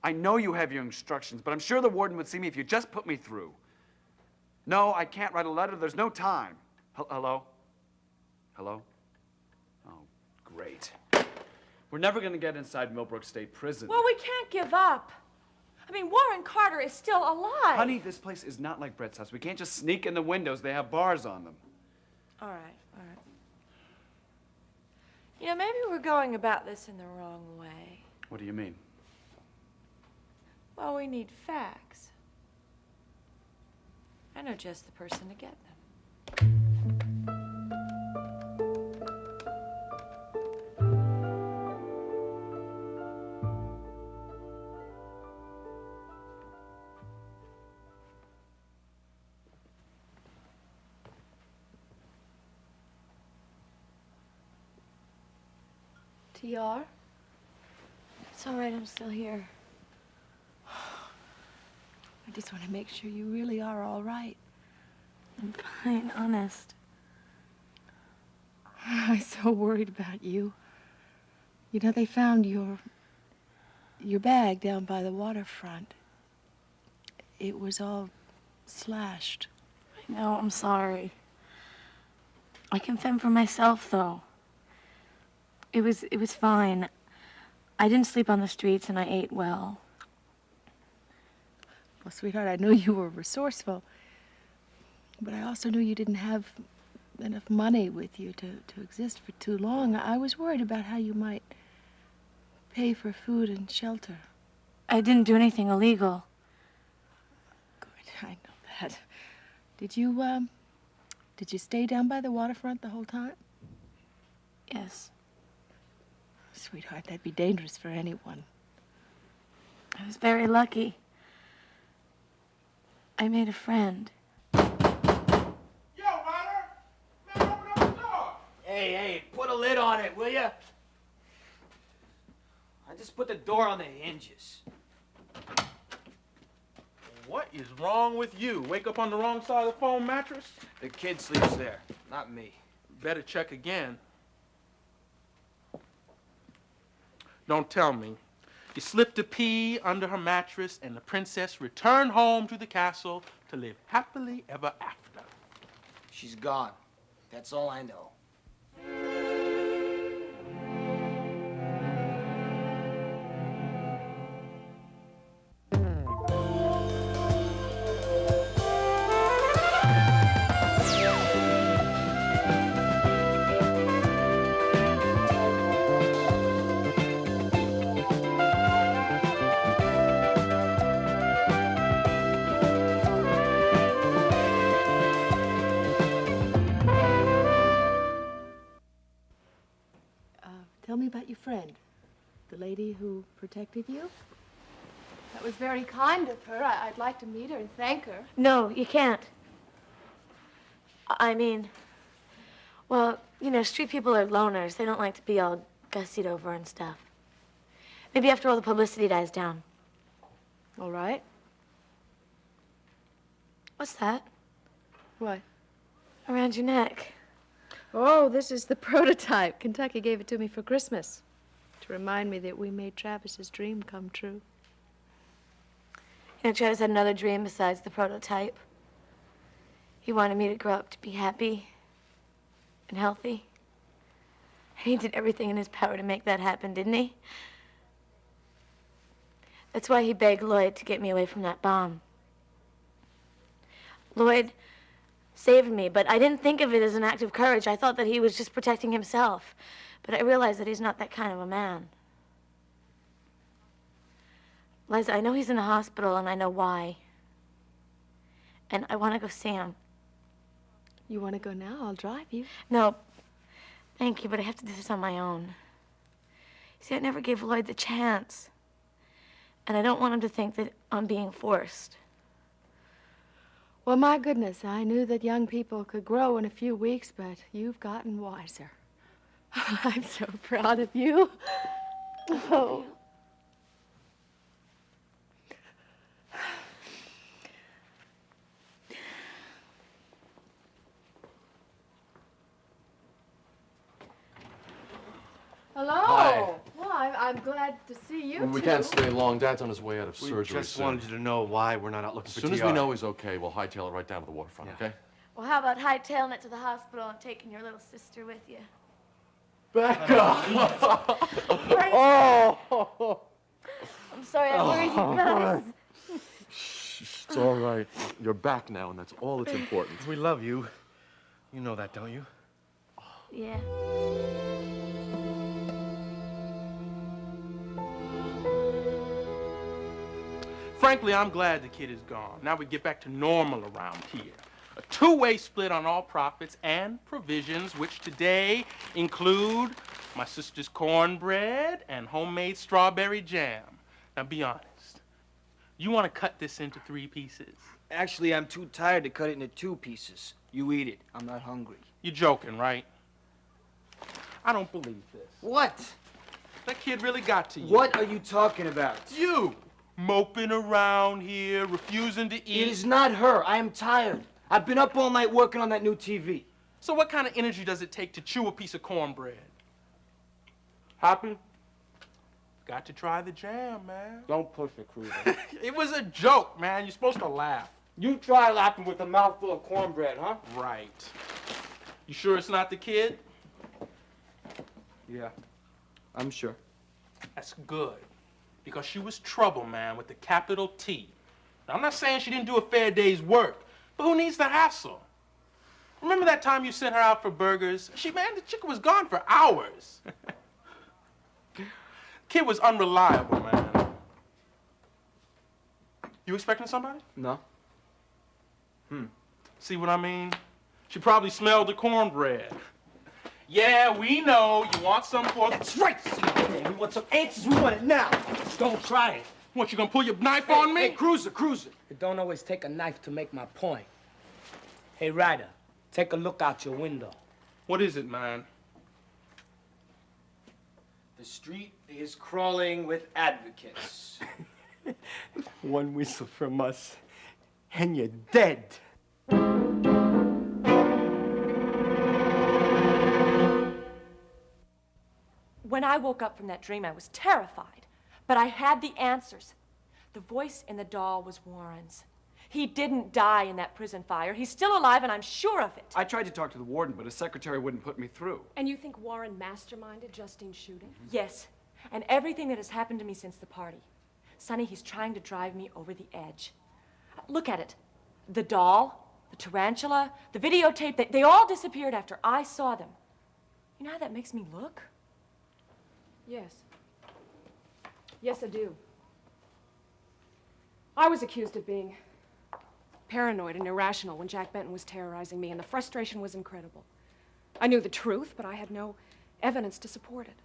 I know you have your instructions, but I'm sure the warden would see me if you just put me through. No, I can't write a letter. There's no time. Hello? Hello? Oh, great. We're never going to get inside Millbrook State Prison. Well, we can't give up. I mean, Warren Carter is still alive. Honey, this place is not like Brett's house. We can't just sneak in the windows. They have bars on them. All right. You know, maybe we're going about this in the wrong way. What do you mean? Well, we need facts. I know just the person to get them. TR? It's all right, I'm still here. I just want to make sure you really are all right. I'm fine, honest. I'm so worried about you. You know, they found your bag down by the waterfront. It was all slashed. I know, I'm sorry. I can fend for myself, though. It was fine. I didn't sleep on the streets and I ate well. Well, sweetheart, I knew you were resourceful, but I also knew you didn't have enough money with you to exist for too long. I was worried about how you might pay for food and shelter. I didn't do anything illegal. Good, I know that. Did you stay down by the waterfront the whole time? Yes. Sweetheart, that'd be dangerous for anyone. I was very lucky. I made a friend. Yo, Ryder! Man, open up the door! Hey, put a lid on it, will ya? I just put the door on the hinges. What is wrong with you? Wake up on the wrong side of the foam mattress? The kid sleeps there, not me. Better check again. Don't tell me. You slipped a pea under her mattress and the princess returned home to the castle to live happily ever after. She's gone. That's all I know. Tell me about your friend, the lady who protected you. That was very kind of her. I'd like to meet her and thank her. No, you can't. I mean, well, you know, street people are loners. They don't like to be all gussied over and stuff. Maybe after all the publicity dies down. All right. What's that? What? Around your neck. Oh, this is the prototype. Kentucky gave it to me for Christmas to remind me that we made Travis's dream come true. You know, Travis had another dream besides the prototype. He wanted me to grow up to be happy and healthy. He did everything in his power to make that happen, didn't he? That's why he begged Lloyd to get me away from that bomb. Lloyd saved me, but I didn't think of it as an act of courage. I thought that he was just protecting himself. But I realized that he's not that kind of a man. Liza, I know he's in a hospital, and I know why. And I want to go see him. You want to go now? I'll drive you. No, thank you, but I have to do this on my own. See, I never gave Lloyd the chance. And I don't want him to think that I'm being forced. Well, my goodness, I knew that young people could grow in a few weeks, but you've gotten wiser. I'm so proud of you. Oh. Hello. Hi. Well, I'm glad glad to see you Well, we two. can't stay long. Dad's on his way out of We surgery just soon. wanted you to know why we're not out looking As for soon as TR. we know he's okay, we'll hightail it right down to the waterfront, Yeah. okay? Well, how about hightailing it to the hospital and taking your little sister with you? Becca! I'm sorry I worried you guys. It's all right. You're back now, and that's all that's important. We love you. You know that, don't you? Yeah. Frankly, I'm glad the kid is gone. Now we get back to normal around here. A two-way split on all profits and provisions, which today include my sister's cornbread and homemade strawberry jam. Now be honest. You want to cut this into 3 pieces? Actually, I'm too tired to cut it into 2 pieces. You eat it. I'm not hungry. You're joking, right? I don't believe this. What? That kid really got to you. What are you talking about? You! Moping around here, refusing to It eat. is not her. I am tired. I've been up all night working on that new TV. So what kind of energy does it take to chew a piece of cornbread? Happy? Got to try the jam, man. Don't push it, Cruiser. It was a joke, man. You're supposed to laugh. You try laughing with a mouthful of cornbread, huh? Right. You sure it's not the kid? Yeah, I'm sure. That's good. Because she was trouble, man, with the capital T. Now, I'm not saying she didn't do a fair day's work, but who needs the hassle? Remember that time you sent her out for burgers? Man, the chicken was gone for hours. Kid was unreliable, man. You expecting somebody? No. See what I mean? She probably smelled the cornbread. Yeah, we know you want some for... That's right, man. We want some answers. We want it now. Don't try it. What, you gonna pull your knife on me? Hey, Cruiser. It don't always take a knife to make my point. Hey, Ryder, take a look out your window. What is it, man? The street is crawling with advocates. One whistle from us, and you're dead. When I woke up from that dream, I was terrified. But I had the answers. The voice in the doll was Warren's. He didn't die in that prison fire. He's still alive, and I'm sure of it. I tried to talk to the warden, but his secretary wouldn't put me through. And you think Warren masterminded Justine's shooting? Yes, and everything that has happened to me since the party. Sonny, he's trying to drive me over the edge. Look at it. The doll, the tarantula, the videotape, they all disappeared after I saw them. You know how that makes me look? Yes. Yes, I do. I was accused of being paranoid and irrational when Jack Benton was terrorizing me, and the frustration was incredible. I knew the truth, but I had no evidence to support it.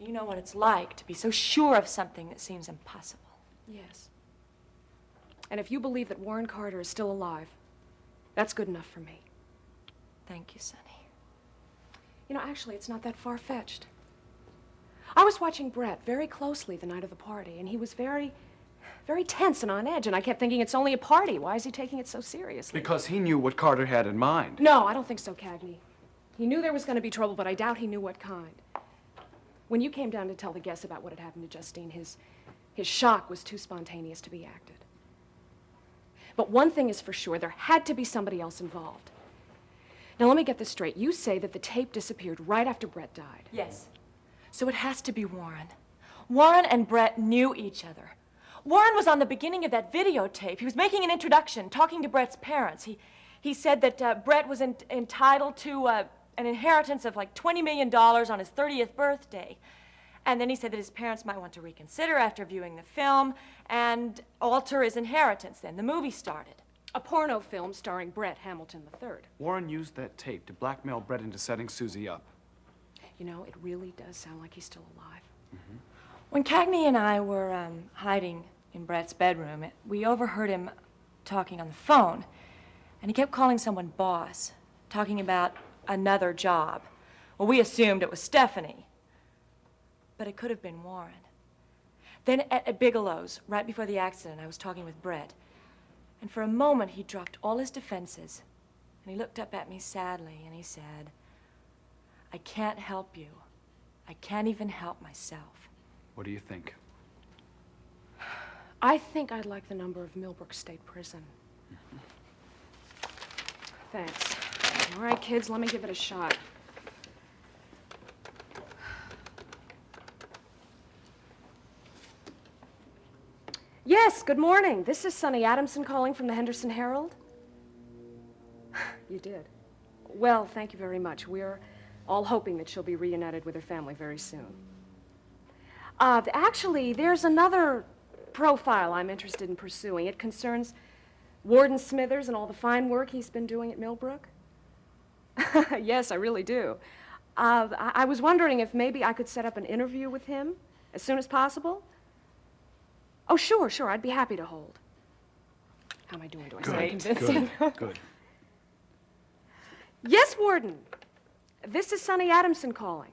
You know what it's like to be so sure of something that seems impossible. Yes. And if you believe that Warren Carter is still alive, that's good enough for me. Thank you, Sonny. You know, actually, it's not that far-fetched. I was watching Brett very closely the night of the party, and he was very tense and on edge, and I kept thinking, it's only a party. Why is he taking it so seriously? Because he knew what Carter had in mind. No, I don't think so, Cagney. He knew there was going to be trouble, but I doubt he knew what kind. When you came down to tell the guests about what had happened to Justine, his shock was too spontaneous to be acted. But one thing is for sure, there had to be somebody else involved. Now, let me get this straight. You say that the tape disappeared right after Brett died. Yes. So it has to be Warren. Warren and Brett knew each other. Warren was on the beginning of that videotape. He was making an introduction, talking to Brett's parents. He said that Brett was entitled to an inheritance of like $20 million on his 30th birthday. And then he said that his parents might want to reconsider after viewing the film and alter his inheritance. Then the movie started. A porno film starring Brett Hamilton III. Warren used that tape to blackmail Brett into setting Susie up. You know, it really does sound like he's still alive. Mm-hmm. When Cagney and I were hiding in Brett's bedroom, we overheard him talking on the phone. And he kept calling someone boss, talking about another job. Well, we assumed it was Stephanie. But it could have been Warren. Then at Bigelow's, right before the accident, I was talking with Brett. And for a moment, he dropped all his defenses. And he looked up at me sadly, and he said, I can't help you. I can't even help myself. What do you think? I think I'd like the number of Millbrook State Prison. Thanks. All right, kids, let me give it a shot. Yes, good morning. This is Sonny Adamson calling from the Henderson Herald. You did. Well, thank you very much. We're all hoping that she'll be reunited with her family very soon. Actually, there's another profile I'm interested in pursuing. It concerns Warden Smithers and all the fine work he's been doing at Millbrook. Yes, I really do. I was wondering if maybe I could set up an interview with him as soon as possible. Oh, sure, I'd be happy to hold. How am I doing? Do I sound convincing? Good. Yes, Warden. This is Sonny Adamson calling.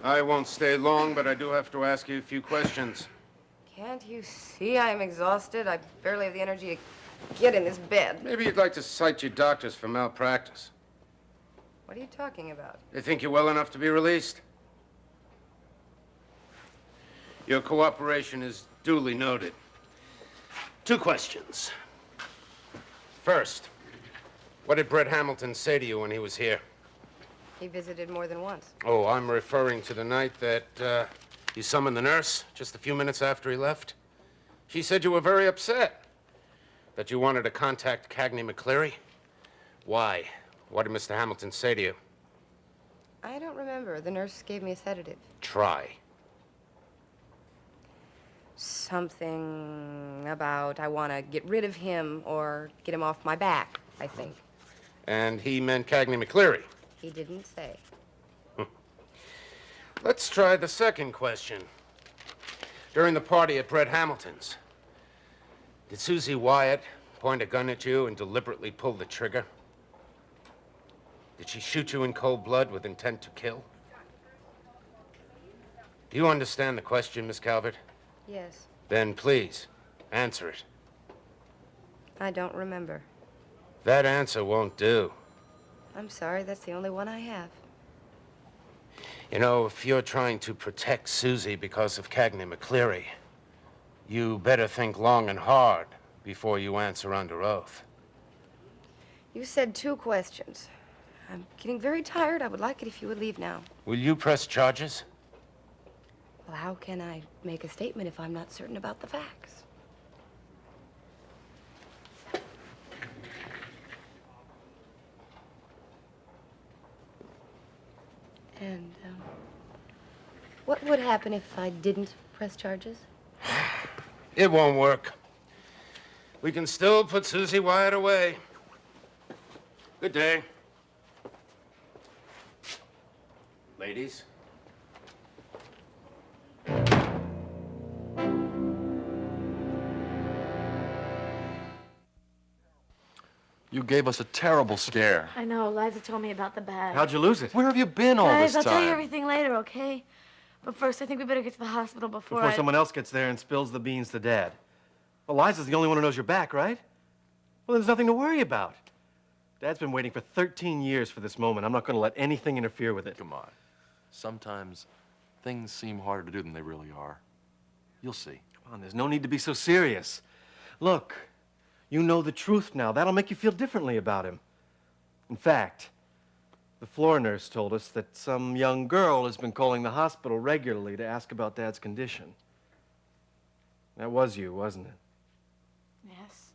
I won't stay long, but I do have to ask you a few questions. Can't you see I am exhausted? I barely have the energy to get in this bed. Maybe you'd like to cite your doctors for malpractice. What are you talking about? They think you're well enough to be released. Your cooperation is duly noted. 2 questions. First, what did Brett Hamilton say to you when he was here? He visited more than once. Oh, I'm referring to the night that you summoned the nurse just a few minutes after he left. She said you were very upset, that you wanted to contact Cagney McCleary. Why? What did Mr. Hamilton say to you? I don't remember. The nurse gave me a sedative. Try. Something about I want to get rid of him or get him off my back, I think. And he meant Cagney McCleary. He didn't say. Let's try the second question. During the party at Brett Hamilton's, did Susie Wyatt point a gun at you and deliberately pull the trigger? Did she shoot you in cold blood with intent to kill? Do you understand the question, Miss Calvert? Yes. Then please, answer it. I don't remember. That answer won't do. I'm sorry, that's the only one I have. You know, if you're trying to protect Susie because of Cagney McCleary, you better think long and hard before you answer under oath. You said 2 questions. I'm getting very tired. I would like it if you would leave now. Will you press charges? Well, how can I make a statement if I'm not certain about the facts? And, what would happen if I didn't press charges? It won't work. We can still put Susie Wyatt away. Good day. Ladies. You gave us a terrible scare. I know, Liza told me about the bag. How'd you lose it? Where have you been all Guys, this I'll time? tell you everything later, okay? But first, I think we better get to the hospital before Someone else gets there and spills the beans to Dad. Well, Liza's the only one who knows you're back, right? Well, there's nothing to worry about. Dad's been waiting for 13 years for this moment. I'm not going to let anything interfere with it. Come on. Sometimes things seem harder to do than they really are. You'll see. Come on, there's no need to be so serious. Look, you know the truth now. That'll make you feel differently about him. In fact, the floor nurse told us that some young girl has been calling the hospital regularly to ask about Dad's condition. That was you, wasn't it? Yes.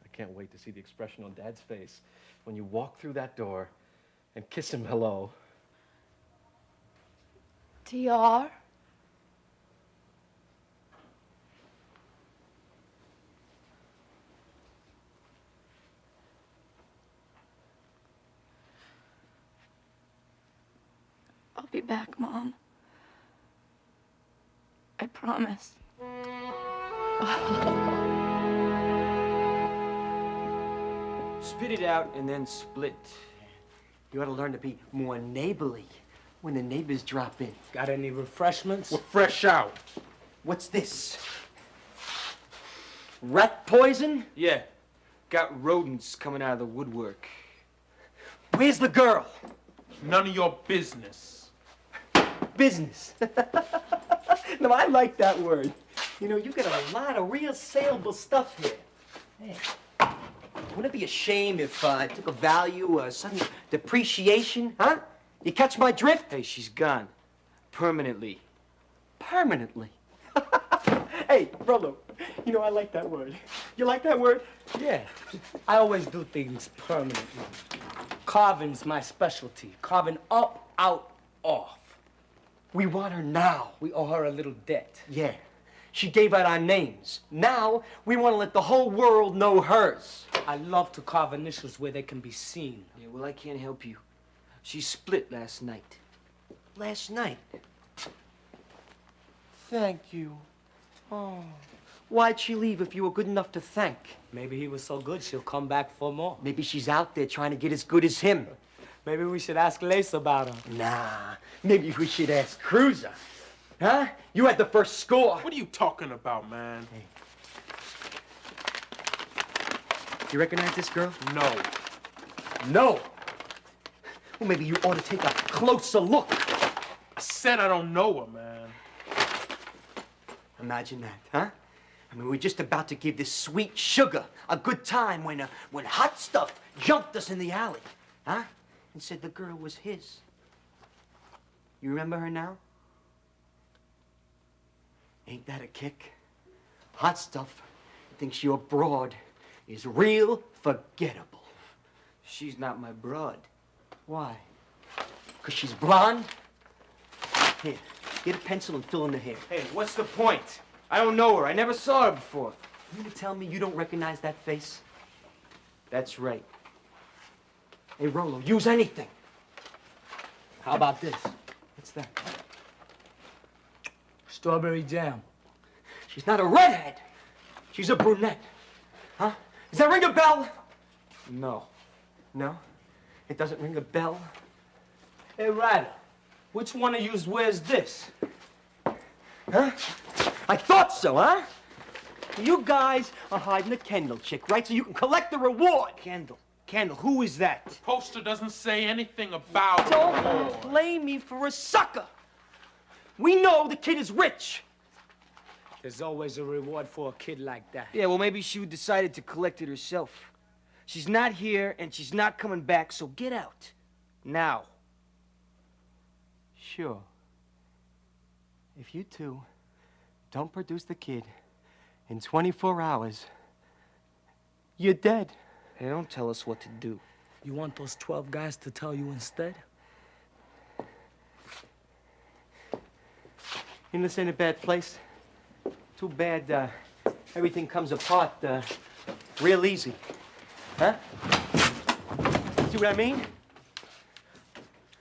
I can't wait to see the expression on Dad's face when you walk through that door and kiss him hello. TR? I'll be back, Mom. I promise. Spit it out and then split. You ought to learn to be more neighborly when the neighbors drop in. Got any refreshments? We're fresh out. What's this? Rat poison? Yeah. Got rodents coming out of the woodwork. here's the girl. None of your business. Business. No, I like that word. You know, you got a lot of real saleable stuff here. Hey, wouldn't it be a shame if it took a value, sudden depreciation, huh? You catch my drift? Hey, she's gone. Permanently. Permanently? Hey, Rolo, you know I like that word. You like that word? Yeah, I always do things permanently. Carving's my specialty. Carving up, out, off. We want her now. We owe her a little debt. Yeah. She gave out our names. Now, we want to let the whole world know hers. I love to carve initials where they can be seen. Yeah, well, I can't help you. She split last night. Last night? Thank you. Oh. Why'd she leave if you were good enough to thank? Maybe he was so good she'll come back for more. Maybe she's out there trying to get as good as him. Maybe we should ask Lace about her. Nah, maybe we should ask Cruiser. Huh? You had the first score. What are you talking about, man? Hey. You recognize this girl? No. No. Well, maybe you ought to take a closer look. I said I don't know her, man. Imagine that, huh? I mean, we're just about to give this sweet sugar a good time when hot stuff jumped us in the alley, huh? And said the girl was his. You remember her now? Ain't that a kick? Hot stuff thinks your broad is real forgettable. She's not my broad. Why? 'Cause she's blonde? Here, get a pencil and fill in the hair. Hey, what's the point? I don't know her. I never saw her before. You mean to tell me you don't recognize that face? That's right. Hey, Rolo, use anything. How about this? What's that? Strawberry jam. She's not a redhead. She's a brunette. Huh? Does that ring a bell? No. No? It doesn't ring a bell? Hey, Ryder, which one of yous wears this? Huh? I thought so, huh? You guys are hiding the Kendall chick, right? So you can collect the reward. Kendall. Kendall, who is that? The poster doesn't say anything about Don't her. play me for a sucker. We know the kid is rich. There's always a reward for a kid like that. Yeah, well, maybe she decided to collect it herself. She's not here, and she's not coming back, so get out. Now. Sure. If you two don't produce the kid in 24 hours, you're dead. Hey, don't tell us what to do. You want those 12 guys to tell you instead? You know, this ain't a bad place. Too bad everything comes apart real easy. Huh? See what I mean?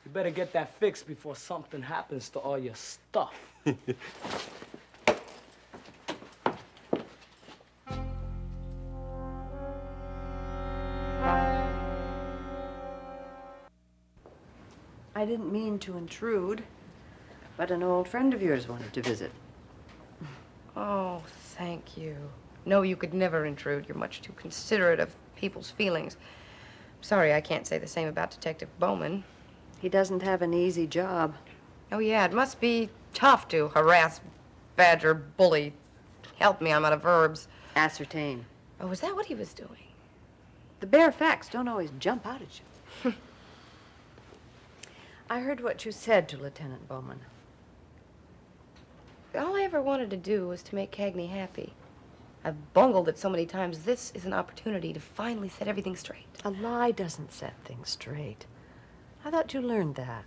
You better get that fixed before something happens to all your stuff. I didn't mean to intrude, but an old friend of yours wanted to visit. Oh, thank you. No, you could never intrude. You're much too considerate of people's feelings. I'm sorry I can't say the same about Detective Bowman. He doesn't have an easy job. Oh, yeah, it must be tough to harass, badger, bully. Help me, I'm out of verbs. Ascertain. Oh, was that what he was doing? The bare facts don't always jump out at you. I heard what you said to Lieutenant Bowman. All I ever wanted to do was to make Cagney happy. I've bungled it so many times. This is an opportunity to finally set everything straight. A lie doesn't set things straight. I thought you learned that.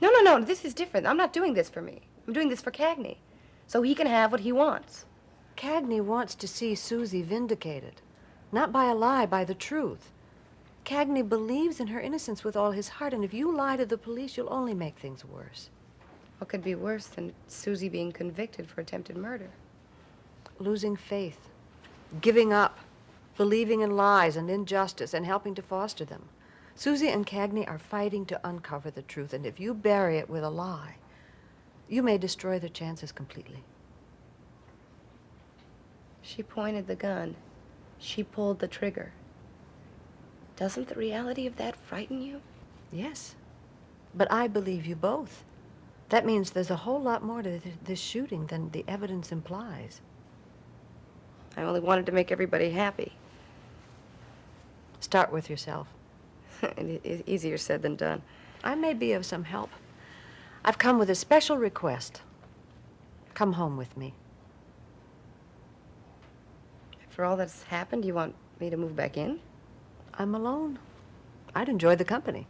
No, this is different. I'm not doing this for me. I'm doing this for Cagney, so he can have what he wants. Cagney wants to see Susie vindicated. Not by a lie, by the truth. Cagney believes in her innocence with all his heart, and if you lie to the police, you'll only make things worse. What could be worse than Susie being convicted for attempted murder? Losing faith, giving up, believing in lies and injustice, and helping to foster them. Susie and Cagney are fighting to uncover the truth, and if you bury it with a lie, you may destroy their chances completely. She pointed the gun. She pulled the trigger. Doesn't the reality of that frighten you? Yes. But I believe you both. That means there's a whole lot more to this shooting than the evidence implies. I only wanted to make everybody happy. Start with yourself. Easier said than done. I may be of some help. I've come with a special request. Come home with me. After all that's happened, you want me to move back in? I'm alone. I'd enjoy the company.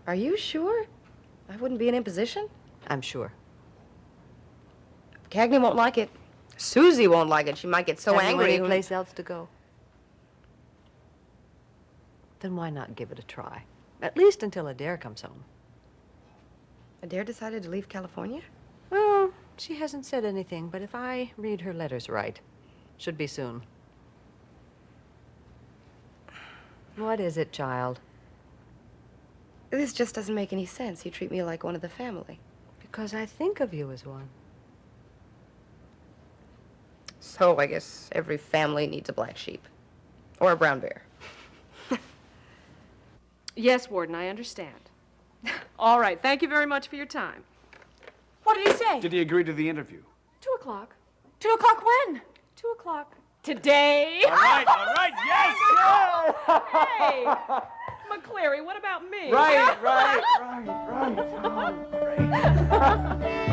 Are you sure? I wouldn't be an imposition? I'm sure. Cagney won't like it. Susie won't like it. She might get so Have you angry. any place else to go? Then why not give it a try? At least until Adair comes home. Adair decided to leave California? Well, she hasn't said anything, but if I read her letters right, should be soon. What is it, child? This just doesn't make any sense. You treat me like one of the family. Because I think of you as one. So I guess every family needs a black sheep. Or a brown bear. Yes, Warden, I understand. All right, thank you very much for your time. What did he say? Did he agree to the interview? 2 o'clock. 2 o'clock when? 2 o'clock. Today? All right, yes! Hey! McCleary, what about me? Right. Oh, great.